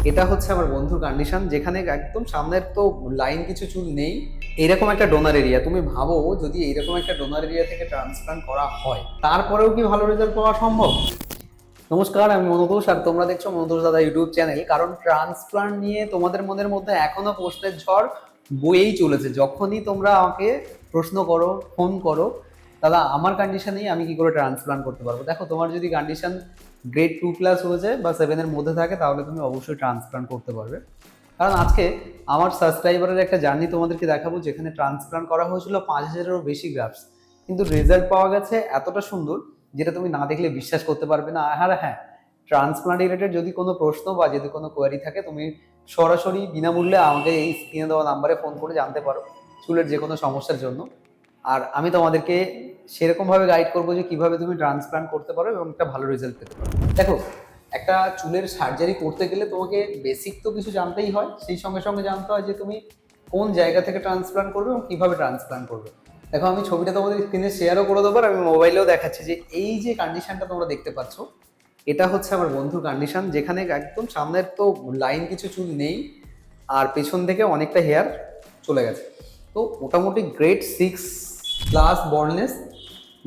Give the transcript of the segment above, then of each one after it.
এটা হচ্ছে আমার বন্ধুর কন্ডিশন, যেখানে একদম সামনের তো লাইন কিছু চুল নেই, এরকম একটা ডোনার এরিয়া। তুমি ভাবো যদি এইরকম একটা ডোনার এরিয়া থেকে ট্রান্সপ্লান্ট করা হয়, তারপরেও কি ভালো রেজাল্ট পাওয়া সম্ভব? নমস্কার, আমি মনোতোষ, আর তোমরা দেখছো মনোতোষ দাদা ইউটিউব চ্যানেল। কারণ ট্রান্সপ্লান্ট নিয়ে তোমাদের মনের মধ্যে এখনো প্রশ্নের ঝড় বয়েই চলেছে। যখনই তোমরা আমাকে প্রশ্ন করো, ফোন করো, দাদা আমার কন্ডিশনেই আমি কি করে ট্রান্সপ্লান্ট করতে পারবো। দেখো, তোমার যদি কন্ডিশন গ্রেড 2+ হয়েছে বা 7-এর মধ্যে থাকে, তাহলে তুমি অবশ্যই ট্রান্সপ্লান্ট করতে পারবে। কারণ আজকে আমার সাবস্ক্রাইবারের একটা জার্নি তোমাদেরকে দেখাবো, যেখানে ট্রান্সপ্লান্ট করা হয়েছিল 5,000-এরও বেশি গ্রাফটস, কিন্তু রেজাল্ট পাওয়া গেছে এতটা সুন্দর, যেটা তুমি না দেখলে বিশ্বাস করতে পারবে না। আর হ্যাঁ, ট্রান্সপ্লান্ট রিলেটেড যদি কোনো প্রশ্ন বা যদি কোনো কোয়ারি থাকে, তুমি সরাসরি বিনামূল্যে আমাকে এই স্ক্রিনে দেওয়া নাম্বারে ফোন করে জানতে পারো চুলের যে কোনো সমস্যার জন্য। আর আমি তোমাদেরকে সেরকমভাবে গাইড করবো যে কিভাবে তুমি ট্রান্সপ্লান্ট করতে পারো এবং একটা ভালো রেজাল্ট পেতে পারো। দেখো, একটা চুলের সার্জারি করতে গেলে তোমাকে বেসিক তো কিছু জানতেই হয়, সেই সঙ্গে সঙ্গে জানতে হয় যে তুমি কোন জায়গা থেকে ট্রান্সপ্লান্ট করবে এবং কিভাবে ট্রান্সপ্লান্ট করবে। দেখো, আমি ছবিটা তোমাদের স্ক্রিনে শেয়ারও করে দেবো, আর আমি মোবাইলেও দেখাচ্ছি যে এই যে কন্ডিশনটা তোমরা দেখতে পাচ্ছ, এটা হচ্ছে আমার বন্ধুর কন্ডিশন, যেখানে একদম সামনের তো লাইন কিছু চুল নেই, আর পেছন থেকে অনেকটা হেয়ার চলে গেছে। তো মোটামুটি গ্রেড 6+ বর্নেস,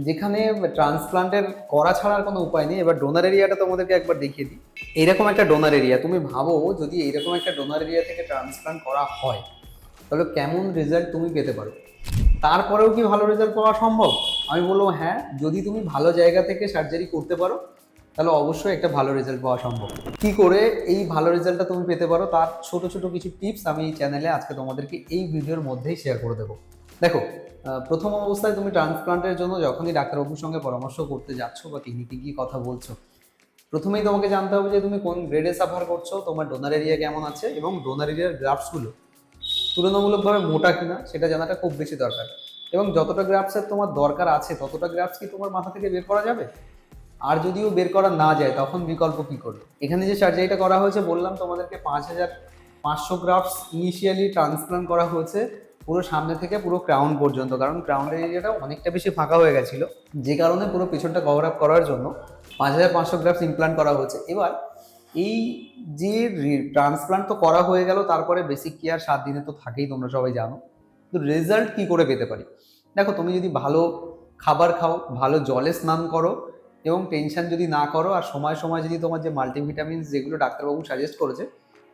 যেখানে ট্রান্সপ্লান্টের করা ছাড়ার কোনো উপায় নেই। এবার ডোনার এরিয়াটা তোমাদেরকে একবার দেখিয়ে দিই। এইরকম একটা ডোনার এরিয়া, তুমি ভাবো যদি এইরকম একটা ডোনার এরিয়া থেকে ট্রান্সপ্লান্ট করা হয়, তাহলে কেমন রেজাল্ট তুমি পেতে পারো। তারপরেও কি ভালো রেজাল্ট পাওয়া সম্ভব? আমি বলবো হ্যাঁ, যদি তুমি ভালো জায়গা থেকে সার্জারি করতে পারো, তাহলে অবশ্যই একটা ভালো রেজাল্ট পাওয়া সম্ভব। কি করে এই ভালো রেজাল্টটা তুমি পেতে পারো, তার ছোট ছোট কিছু টিপস আমি এই চ্যানেলে আজকে তোমাদেরকে এই ভিডিওর মধ্যেই শেয়ার করে দেবো। দেখো, প্রথম অবস্থায় তুমি ট্রান্সপ্লান্টের জন্য যখনই ডাক্তারবাবুর সঙ্গে পরামর্শ করতে যাচ্ছ বা ক্লিনিকে গিয়ে কথা বলছো, প্রথমেই তোমাকে জানতে হবে যে তুমি কোন গ্রেডে সাফার করছো, তোমার ডোনার এরিয়া কেমন আছে, এবং ডোনার এরিয়ার গ্রাফটসগুলো তুলনামূলকভাবে মোটা কিনা সেটা জানাটা খুব বেশি দরকার। এবং যতটা গ্রাফটসের তোমার দরকার আছে, ততটা গ্রাফটস কি তোমার মাথা থেকে বের করা যাবে? আর যদিও বের করা না যায়, তখন বিকল্প কি করবে? এখানে যে সার্জারিটা করা হয়েছে, বললাম তোমাদেরকে 5,500 গ্রাফটস ইনিশিয়ালি ট্রান্সপ্লান্ট করা হয়েছে, পুরো সামনে থেকে পুরো ক্রাউন পর্যন্ত। কারণ ক্রাউনের এরিয়াটা অনেকটা বেশি ফাঁকা হয়ে গেছিলো, যে কারণে পুরো পিছনটা কভার আপ করার জন্য 5,500 গ্রাফটস ইমপ্লান্ট করা হয়েছে। এবার এই যে ট্রান্সপ্লান্ট তো করা হয়ে গেল, তারপরে বেসিক কেয়ার 7 দিনে তো থাকেই, তোমরা সবাই জানো। তো রেজাল্ট কি করে পেতে পারি? দেখো, তুমি যদি ভালো খাবার খাও, ভালো জলে স্নান করো, এবং টেনশন যদি না করো, আর সময় সময় যদি তোমার যে মাল্টিভিটামিনস যেগুলো ডাক্তারবাবু সাজেস্ট করেছে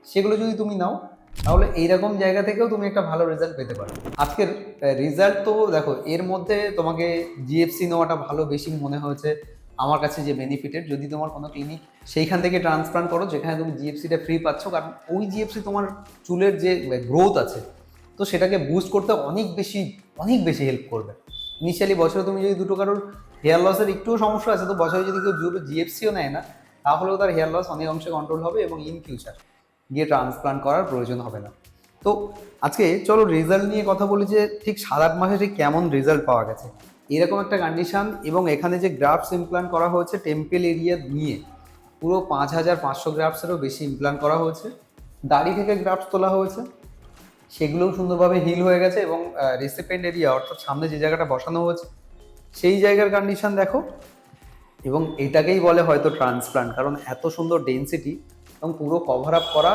সেগুলো যদি তুমি নাও, তাহলে এইরকম জায়গা থেকেও তুমি একটা ভালো রেজাল্ট পেতে পারো। আজকের রেজাল্ট তো দেখো, এর মধ্যে তোমাকে জিএফসি নেওয়াটা ভালো বেশি মনে হয়েছে আমার কাছে, যে বেনিফিটেড। যদি তোমার কোনো ক্লিনিক সেইখান থেকে ট্রান্সপ্লান্ট করো যেখানে তুমি জিএফসিটা ফ্রি পাচ্ছ, কারণ ওই জিএফসি তোমার চুলের যে গ্রোথ আছে, তো সেটাকে বুস্ট করতে অনেক বেশি হেল্প করবে। ইনিশিয়ালি বছরে তুমি যদি দুটো কারোর হেয়ার লসের একটুও সমস্যা আছে, তো বছরে যদি কেউ দুটো জিএফসিও নেয় না, তাহলেও তার হেয়ার লস অনেক অংশে কন্ট্রোল হবে, এবং ইন ফিউচার গিয়ে ট্রান্সপ্লান্ট করার প্রয়োজন হবে না। তো আজকে চলো রেজাল্ট নিয়ে কথা বলি, যে ঠিক 7-8 মাসে ঠিক কেমন রেজাল্ট পাওয়া গেছে। এরকম একটা কন্ডিশন, এবং এখানে যে গ্রাফটস ইমপ্লান্ট করা হয়েছে টেম্পেল এরিয়া নিয়ে, পুরো 5,500 গ্রাফটসেরও বেশি ইমপ্লান্ট করা হয়েছে। দাড়ি থেকে গ্রাফটস তোলা হয়েছে, সেগুলোও সুন্দরভাবে হিল হয়ে গেছে, এবং রিসিপেন্ট এরিয়া অর্থাৎ সামনে যে জায়গাটা বসানো হয়েছে সেই জায়গার কন্ডিশন দেখো। এবং এটাকেই বলে হয়তো ট্রান্সপ্লান্ট, কারণ এত সুন্দর ডেন্সিটি এবং পুরো কভার আপ করা।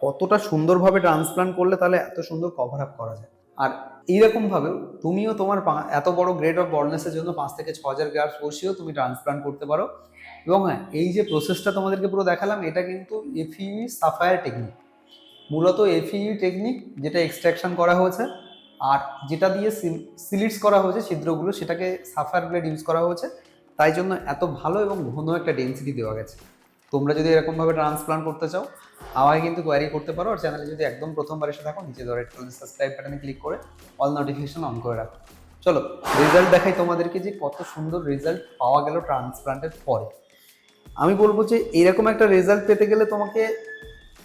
কতটা সুন্দরভাবে ট্রান্সপ্লান্ট করলে তাহলে এত সুন্দর কভার আপ করা যায়। আর এইরকমভাবে তুমিও তোমার এত বড় গ্রেড অফ বর্নেসের জন্য 5 থেকে 6 হাজার গ্রাফস বসিয়েও তুমি ট্রান্সপ্লান্ট করতে পারো। এবং হ্যাঁ, এই যে প্রসেসটা তোমাদেরকে পুরো দেখালাম, এটা কিন্তু এফইউ সাফায়ার টেকনিক, মূলত এফইউ টেকনিক, যেটা এক্সট্রাকশন করা হয়েছে, আর যেটা দিয়ে সিলিটস করা হয়েছে ছিদ্রগুলো, সেটাকে সাফায়ার ব্লেড ইউজ করা হয়েছে। তাই জন্য এত ভালো এবং ঘন একটা ডেন্সিটি দেওয়া গেছে। তোমরা যদি এরকমভাবে ট্রান্সপ্লান্ট করতে চাও, আমাকে কিন্তু কোয়ারি করতে পারো। আর চ্যানেলে যদি একদম প্রথমবার এসে থাকো, নিচে রেড কালার সাবস্ক্রাইব বাটনে ক্লিক করে অল নোটিফিকেশন অন করে রাখো। চলো রেজাল্ট দেখাই তোমাদেরকে, যে কত সুন্দর রেজাল্ট পাওয়া গেল ট্রান্সপ্লান্টের পরে। আমি বলবো যে এরকম একটা রেজাল্ট পেতে গেলে তোমাকে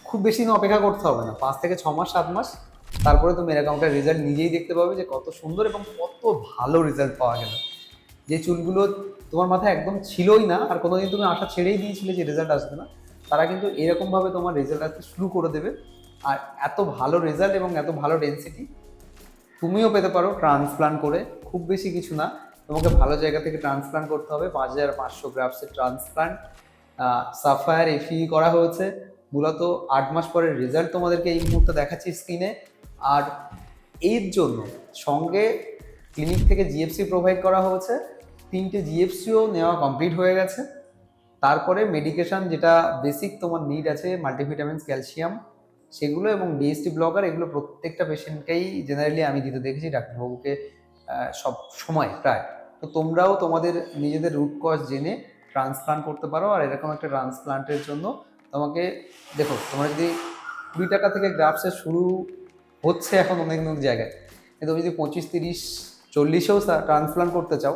খুব বেশি দিন অপেক্ষা করতে হবে না, 5 থেকে 6 মাস 7 মাস, তারপরে তুমি এরকম একটা রেজাল্ট নিজেই দেখতে পাবে যে কত সুন্দর এবং কত ভালো রেজাল্ট পাওয়া গেল। যে চুলগুলো তোমার মাথায় একদম ছিলই না, আর কোনোদিন তুমি আশা ছেড়েই দিয়েছিলে যে রেজাল্ট আসবে না, তারা কিন্তু এরকমভাবে তোমার রেজাল্ট আসতে শুরু করে দেবে। আর এত ভালো রেজাল্ট এবং এত ভালো ডেন্সিটি তুমিও পেতে পারো ট্রান্সপ্লান্ট করে। খুব বেশি কিছু না, তোমাকে ভালো জায়গা থেকে ট্রান্সপ্লান্ট করতে হবে। 5,500 গ্রাফসের ট্রান্সপ্লান্ট সাফায়ার এফই করা হয়েছে, মূলত 8 মাস পরের রেজাল্ট তোমাদেরকে এই মুহূর্তে দেখাচ্ছি স্ক্রিনে। আর এর জন্য সঙ্গে ক্লিনিক থেকে জিএফসি প্রোভাইড করা হয়েছে, 3টে জিএফসিও নেওয়া কমপ্লিট হয়ে গেছে। তারপরে মেডিকেশন যেটা বেসিক তোমার নিড আছে, মাল্টিভিটামিনস, ক্যালসিয়াম, সেগুলো এবং ডিএসটি ব্লকার, এগুলো প্রত্যেকটা পেশেন্টকেই জেনারেলি আমি দিতে দেখেছি ডাক্তারবাবুকে সব সময় প্রায়। তো তোমরাও তোমাদের নিজেদের রুট কজ জেনে ট্রান্সপ্লান্ট করতে পারো। আর এরকম একটা ট্রান্সপ্লান্টের জন্য তোমাকে দেখো, তোমরা যদি 20 টাকা থেকে গ্রাফসে শুরু হচ্ছে এখন অনেক অনেক জায়গায়, কিন্তু তুমি যদি 25, 30, 40-এও ট্রান্সপ্লান্ট করতে চাও,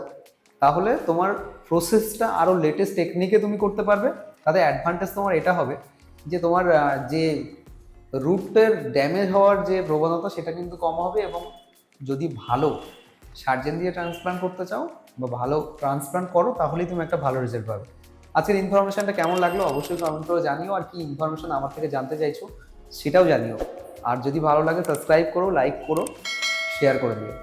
তাহলে তোমার প্রসেসটা আরও লেটেস্ট টেকনিকে তুমি করতে পারবে। তাতে অ্যাডভান্টেজ তোমার এটা হবে যে তোমার যে রুটের ড্যামেজ হওয়ার যে প্রবণতা সেটা কিন্তু কম হবে। এবং যদি ভালো সার্জেন দিয়ে ট্রান্সপ্লান্ট করতে চাও বা ভালো ট্রান্সপ্লান্ট করো, তাহলেই তুমি একটা ভালো রেজাল্ট পাবে। আজকের ইনফরমেশনটা কেমন লাগলো অবশ্যই কমেন্ট করে জানিও। আর কি ইনফরমেশন আমার থেকে জানতে চাইছো সেটাও জানিও। আর যদি ভালো লাগে সাবস্ক্রাইব করো, লাইক করো, শেয়ার করে দিও।